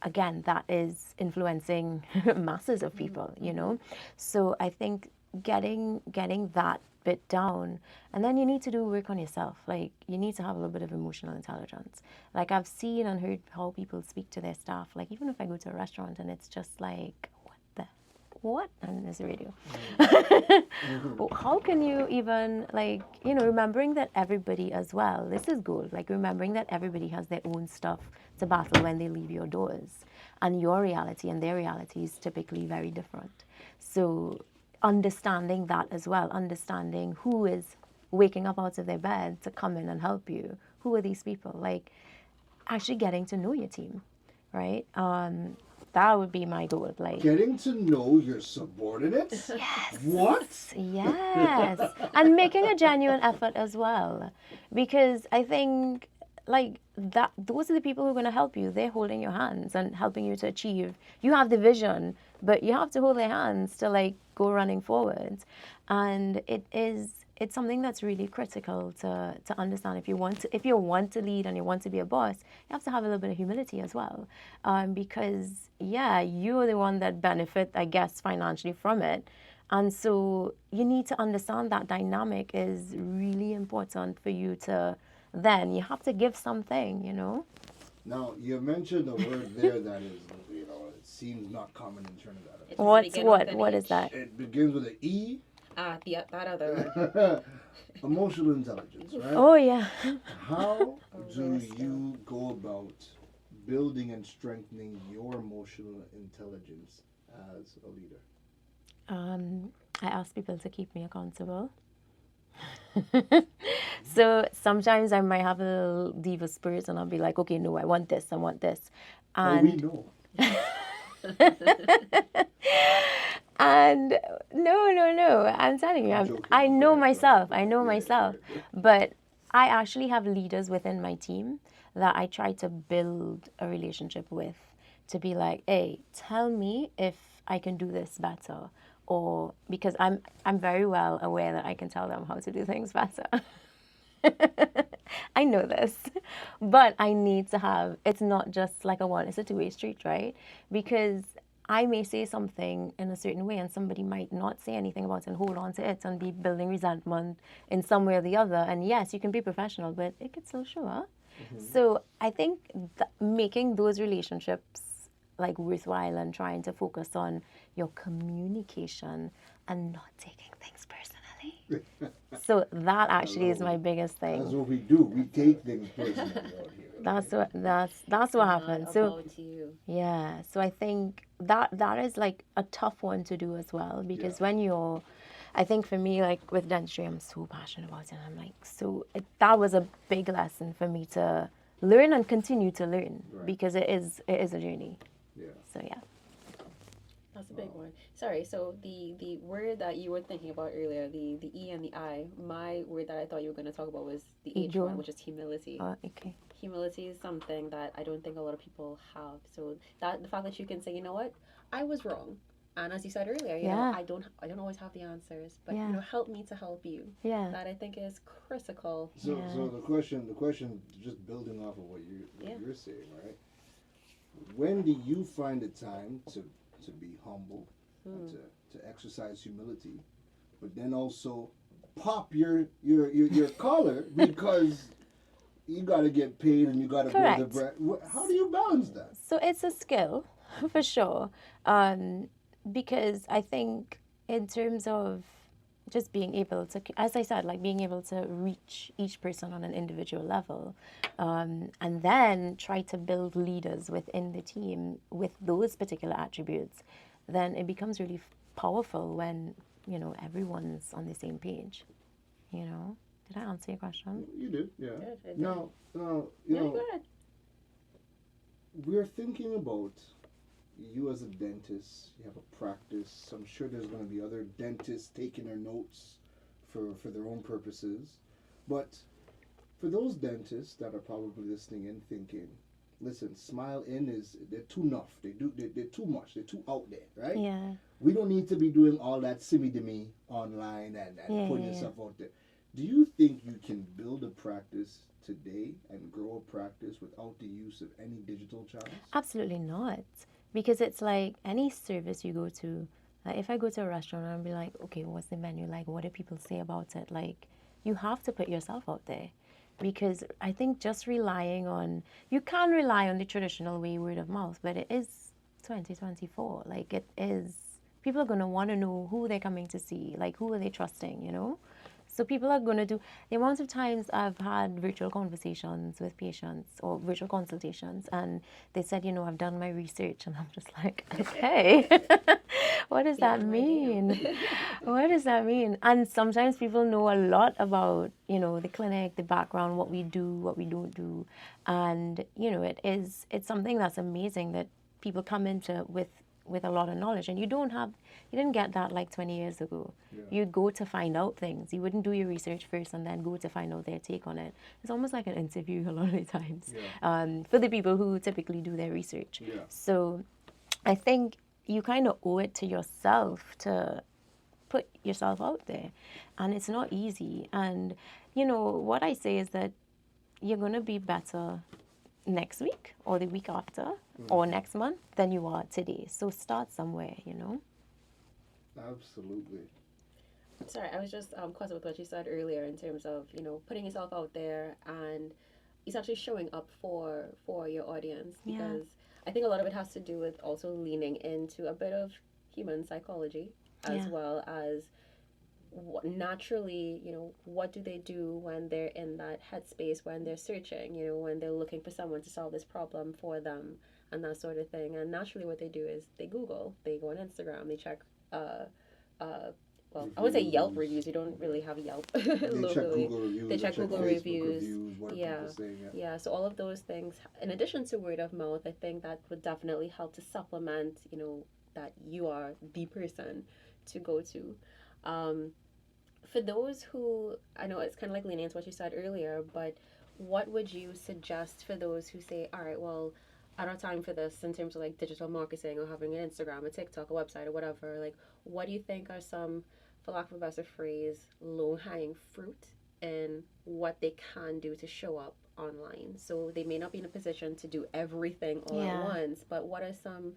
again, that is influencing masses of people, you know. So I think getting that bit down, and then you need to do work on yourself. Like you need to have a little bit of emotional intelligence. Like I've seen and heard how people speak to their staff. Like even if I go to a restaurant and it's just like, what? And there's a radio. How can you even, like, you know, remembering that everybody as well, this is gold, like remembering that everybody has their own stuff to battle when they leave your doors. And your reality and their reality is typically very different. So understanding that as well, understanding who is waking up out of their bed to come in and help you. Who are these people? Like actually getting to know your team, right? That would be my goal. Like Getting to know your subordinates? yes. What? Yes. And making a genuine effort as well. Because I think like that those are the people who are going to help you. They're holding your hands and helping you to achieve. You have the vision, but you have to hold their hands to like go running forwards. And it's something that's really critical to understand. If you want to lead and you want to be a boss, you have to have a little bit of humility as well, because you're the one that benefit, I guess, financially from it, and so you need to understand that dynamic is really important for you to. Then you have to give something, you know. Now, you mentioned a word there that is, you know, it seems not common in Trinidad. What is that? It begins with an E. That other one. Emotional intelligence, right? Oh yeah. How do you go about building and strengthening your emotional intelligence as a leader? I ask people to keep me accountable. So sometimes I might have a little diva spirit and I'll be like, okay, no, I want this. And We know. And no, I'm telling you, I know myself. But I actually have leaders within my team that I try to build a relationship with, to be like, hey, tell me if I can do this better, or because I'm very well aware that I can tell them how to do things better. I know this, but I need to have, it's not just like it's a two-way street, right? Because I may say something in a certain way and somebody might not say anything about it and hold on to it and be building resentment in some way or the other. And yes, you can be professional, but it could still show up. So I think making those relationships like worthwhile and trying to focus on your communication and not taking things personally. So that actually is Hello. my biggest That's thing. what we do. We take things personally out here. That's what happened. Not So about you. yeah, so I think that is like a tough one to do as well because Yeah. when you're, I think for me like with dentistry, I'm so passionate about it. And I'm like that was a big lesson for me to learn and continue to learn Right. because it is a journey. Yeah. So yeah. That's a big one. Sorry. So the word that you were thinking about earlier, the E and the I. My word that I thought you were going to talk about was the H Ego. one, which is humility. Okay. Humility is something that I don't think a lot of people have. So that the fact that you can say, you know what, I was wrong, and as you said earlier, you know, Yeah. I don't always have the answers, but Yeah. you know, help me to help you. Yeah. That I think is critical. So, Yeah. so the question, just building off of what Yeah. you're saying, right? When do you find the time to be humble, and to exercise humility, but then also pop your collar because you got to get paid and you got to build a Correct. brand. How do you balance that? So it's a skill for sure. Because I think in terms of just being able to, as I said, like being able to reach each person on an individual level, and then try to build leaders within the team with those particular attributes, then it becomes really powerful when, you know, everyone's on the same page. You know, did I answer your question? You do, yeah. Good, I did. Now, you No, know, go ahead. we're thinking about you as a dentist. You have a practice. I'm sure there's going to be other dentists taking their notes for their own purposes. But for those dentists that are probably listening and thinking, listen, Smile In they're too enough. They're too much. They're too out there, right? Yeah. We don't need to be doing all that simmy-dimmy online and putting yourself out there. Do you think you can build a practice today and grow a practice without the use of any digital channels? Absolutely not. Because it's like any service you go to, like if I go to a restaurant and be like, okay, what's the menu like? What do people say about it? Like, you have to put yourself out there. Because I think just relying on, you can rely on the traditional way, word of mouth, but it is 2024. Like, it is, people are going to want to know who they're coming to see, like, who are they trusting, you know? So people are going to do, the amount of times I've had virtual conversations with patients or virtual consultations, and they said, you know, I've done my research, and I'm just like, okay, what does that mean? What does that mean? And sometimes people know a lot about, you know, the clinic, the background, what we do, what we don't do. And, you know, it's something that's amazing that people come into with a lot of knowledge, and you didn't get that like 20 years ago. Yeah. You'd go to find out things. You wouldn't do your research first and then go to find out their take on it. It's almost like an interview a lot of the times, for the people who typically do their research. Yeah. So I think you kind of owe it to yourself to put yourself out there, and it's not easy. And you know what I say is that you're going to be better next week or the week after or next month than you are today. So start somewhere, you know. Absolutely. Sorry, I was just caught up with what you said earlier in terms of, you know, putting yourself out there and essentially showing up for your audience, because I think a lot of it has to do with also leaning into a bit of human psychology as well as naturally, you know, what do they do when they're in that headspace, when they're searching, you know, when they're looking for someone to solve this problem for them and that sort of thing. And naturally what they do is they Google, they go on Instagram, they check well, I would say Yelp reviews. You don't really have Yelp locally. They check Google reviews. What Yeah. people say, Yeah, so all of those things, in addition to word of mouth, I think that would definitely help to supplement, you know, that you are the person to go to. For those who, I know it's kind of like leaning into what you said earlier, but what would you suggest for those who say, all right, well, I don't have time for this in terms of like digital marketing or having an Instagram, a TikTok, a website, or whatever? Like, what do you think are some, for lack of a better phrase, low-hanging fruit in what they can do to show up online? So they may not be in a position to do everything all at once, but what are some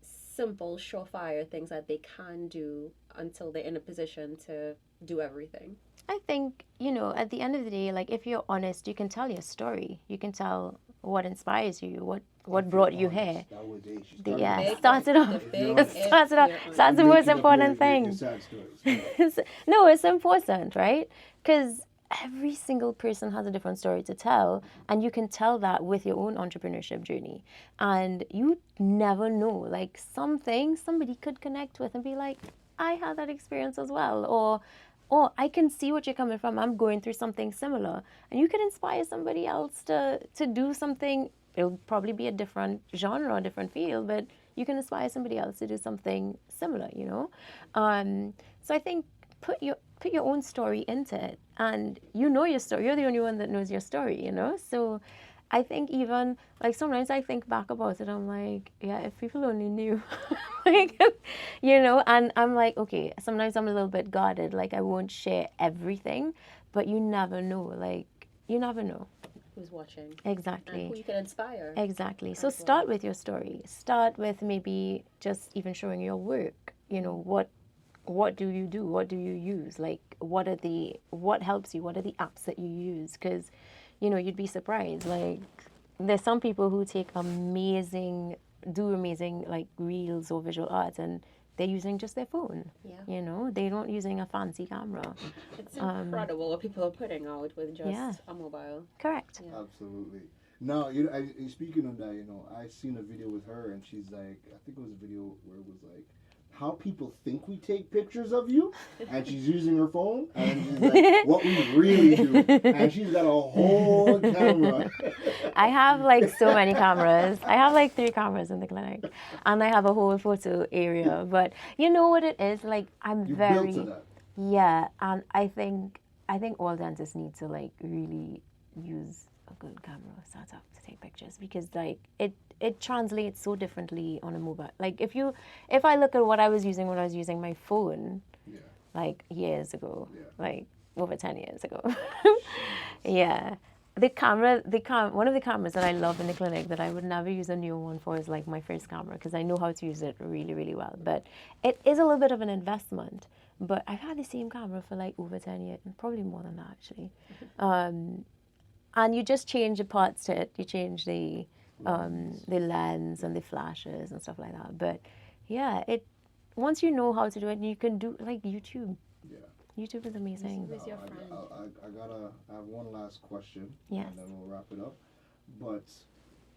simple, surefire things that they can do until they're in a position to do everything? I think, you know, at the end of the day, like if you're honest, you can tell your story. You can tell what inspires you, what brought you here. That was it. She The, started yeah, with starts it off. The big honest. if Starts it off. you're That's the Making most up important your thing. sad stories. No, it's important, right? Because every single person has a different story to tell, and you can tell that with your own entrepreneurship journey. And you never know, like something somebody could connect with and be like, I had that experience as well, or I can see what you're coming from. I'm going through something similar, and you can inspire somebody else to do something. It'll probably be a different genre, a different field, but you can inspire somebody else to do something similar, you know. So I think put your own story into it, and you know your story. You're the only one that knows your story, you know. So I think even like sometimes I think back about it, I'm like, yeah, if people only knew, like, you know. And I'm like, okay, sometimes I'm a little bit guarded, like I won't share everything, but you never know, like you never know. who's watching Exactly. and who you can inspire. Exactly. So as well. start with your story. Start with maybe just even showing your work. You know, what do you do? What do you use? Like what helps you? What are the apps that you use? Because, you know, you'd be surprised. Like there's some people who take amazing like reels or visual arts, and they're using just their phone. Yeah. You know, they're not using a fancy camera. It's incredible what people are putting out with just Yeah. a mobile. Correct. Yeah. Absolutely. No, you know, speaking of that, you know, I seen a video with her, and she's like, I think it was a video where it was like, how people think we take pictures of you, and she's using her phone, and she's like, what we really do, and she's got a whole camera. I have like so many cameras. I have like 3 cameras in the clinic, and I have a whole photo area. But you know what it is? Like I'm You very built to that. yeah, and I think all dentists need to like really use a good camera setup to take pictures, because like it translates so differently on a mobile. Like if I look at what I was using when I was using my phone, Yeah. like years ago, Yeah. like over 10 years ago. Yeah. One of the cameras that I love in the clinic that I would never use a new one for is like my first camera, because I know how to use it really, really well. But it is a little bit of an investment. But I've had the same camera for like over 10 years, probably more than that actually. And you just change the parts to it. You change the lens and the flashes and stuff like that. But yeah, once you know how to do it, you can do like YouTube. Yeah. YouTube is amazing. Who's your friend? I have one last question, Yes. and then we'll wrap it up. But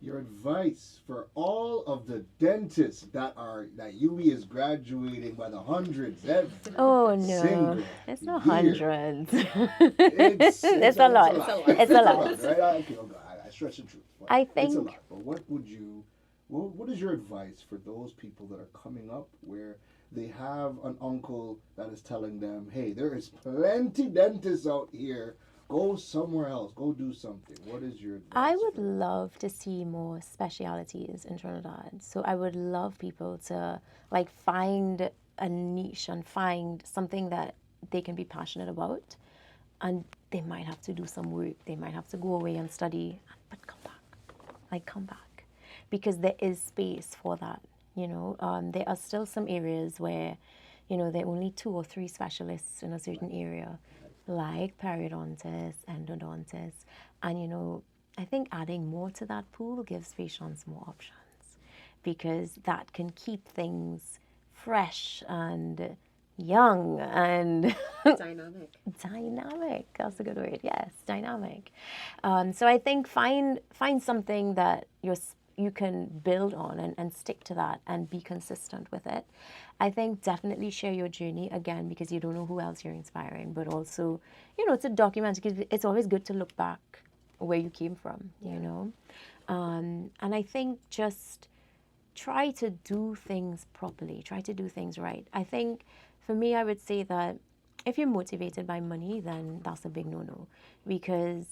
your advice for all of the dentists that UB is graduating by the hundreds every Oh no, single it's not year. hundreds. It's a lot. It's a lot. Right? Okay, I stretch the truth. But I it's a think- lot. But what is your advice for those people that are coming up where they have an uncle that is telling them, hey, there is plenty dentists out here. Go somewhere else. Go do something. What is your advice? I would for- love to see more specialities in Trinidad. So I would love people to like find a niche and find something that they can be passionate about. And they might have to do some work. They might have to go away and study, but come back. Like come back. Because there is space for that. You know, there are still some areas where, you know, there are only 2 or 3 specialists in a certain area, like periodontists, endodontists. And, you know, I think adding more to that pool gives patients more options, because that can keep things fresh and young and Dynamic. dynamic. That's a good word. Yes, dynamic. So I think find something that you can build on and stick to that and be consistent with it. I think definitely share your journey again, because you don't know who else you're inspiring, but also, you know, to document, because it's always good to look back where you came from, you know. And I think just try to do things properly, try to do things right. I think for me, I would say that if you're motivated by money, then that's a big no-no, because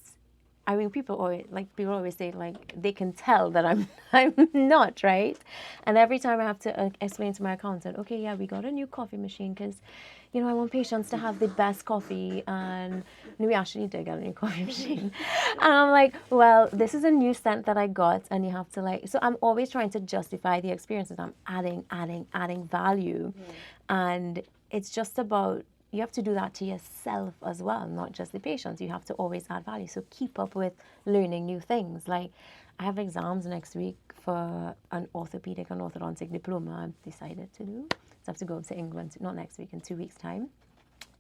I mean, people always say like they can tell that I'm not, right? And every time I have to explain to my accountant, okay, yeah, we got a new coffee machine because, you know, I want patients to have the best coffee, and we actually did get a new coffee machine. And I'm like, well, this is a new scent that I got, and you have to like, so I'm always trying to justify the experiences. I'm adding value, and it's just about you have to do that to yourself as well, not just the patients. You have to always add value. So keep up with learning new things. Like I have exams next week for an orthopedic and orthodontic diploma I've decided to do. So I have to go to England, not next week, in 2 weeks' time.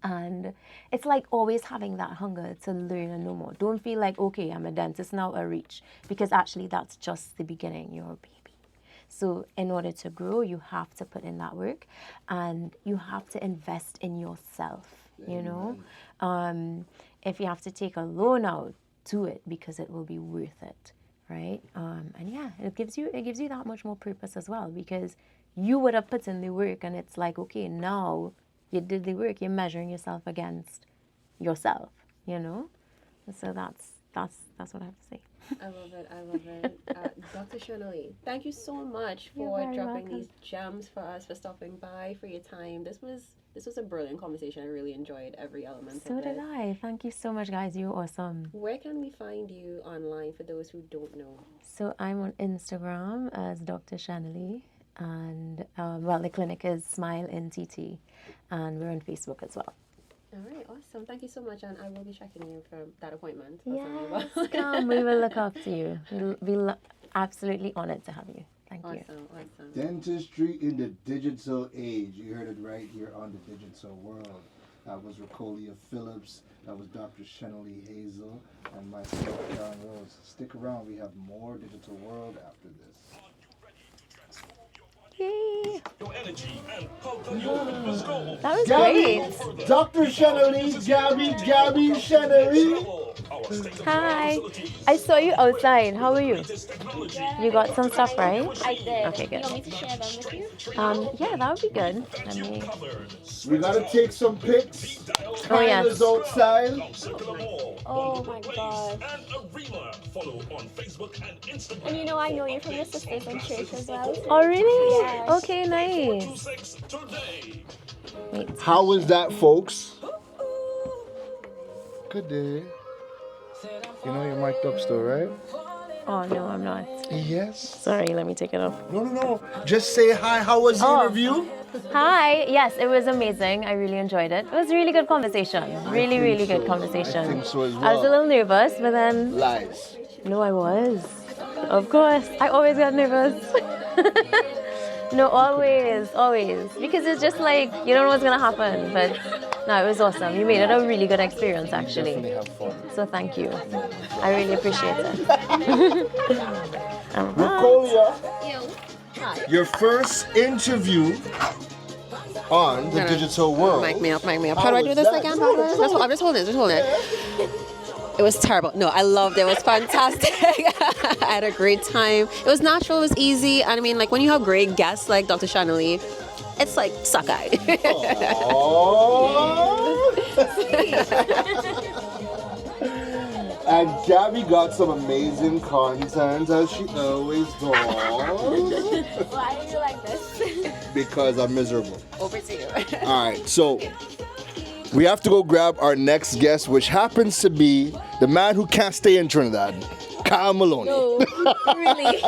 And it's like always having that hunger to learn and know more. Don't feel like, okay, I'm a dentist now, I reach. Because actually that's just the beginning. You're a baby. So in order to grow, you have to put in that work and you have to invest in yourself, you know. If you have to take a loan out, do it because it will be worth it, right? And yeah, it gives you that much more purpose as well because you would have put in the work and it's like, okay, now you did the work, you're measuring yourself against yourself, you know. So that's what I have to say. I love it. Dr. Shenilee, thank you so much You're for very dropping welcome. these gems for us, for stopping by, for your time. This was a brilliant conversation. I really enjoyed every element So of did it. I. Thank you so much, guys. You're awesome. Where can we find you online for those who don't know? So I'm on Instagram as Dr. Shenilee, and the clinic is Smile in TT, and we're on Facebook as well. All right, awesome. Thank you so much, and I will be checking you for that appointment. I'll tell you Yes, about- come. We will look after you. We'll be absolutely honored to have you. Thank you. Awesome. Dentistry in the digital age. You heard it right here on the digital world. That was Ricqcolia Phillips. That was Dr. Shenilee Hazell and myself, Keron Rose. Stick around. We have more digital world after this. Yay. Your energy and conquer your weakness goal. That was Gabby, great. Dr. Shenilee, Gabby Shenilee. Hi. I saw you outside. How are you? You got some stuff, right? I did. Okay, good. You want me to share them with you? Yeah, that would be good. Let me. We gotta take some pics. Oh, yes. Tyler's outside. Oh my god. And Arima. Follow on Facebook and Instagram. And you know, I know you from the Sisters in Church as well. Oh, really? Yes. Okay, nice. 26 today. Wait. How was that, folks? Good day. You know you're mic'd up still, right? Oh, no, I'm not. Yes. Sorry, let me take it off. No. Just say hi. How was the Oh. interview? Hi. Yes, it was amazing. I really enjoyed it. It was a really good conversation. Really good conversation. I think so as I was a well. little nervous, but then Lies. no, I was. Of course, I always get nervous. No, always, because it's just like you don't know what's gonna happen. But no, it was awesome. You made it a really good experience, actually. Definitely have fun. So thank you. I really appreciate it. Ricqcolia, Hi. your first interview on the digital world. Mic me up. How How do I do was this that? again? No, no, no. I'm just holding it. It was terrible. No, I loved it. It was fantastic. I had a great time. It was natural. It was easy. And I mean, like when you have great guests like Dr. Shenilee, it's like suck eye. Oh. And Gabby got some amazing content as she always does. Why are you like this? Because I'm miserable. Over to you. All right, so we have to go grab our next guest, which happens to be the man who can't stay in Trinidad, Kyle Maloney. No, really.